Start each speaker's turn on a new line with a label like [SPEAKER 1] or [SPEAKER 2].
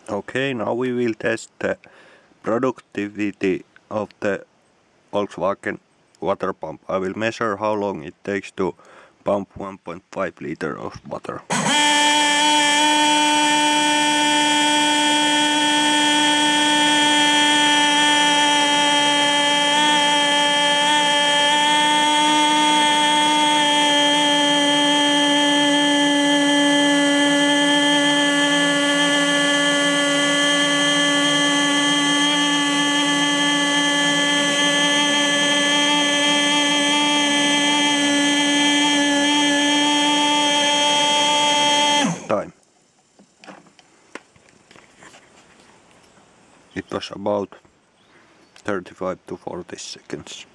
[SPEAKER 1] Okay, now we will test the productivity of the Volkswagen water pump. I will measure how long it takes to pump 1.5 liter of water. Time. It was about 35 to 40 seconds.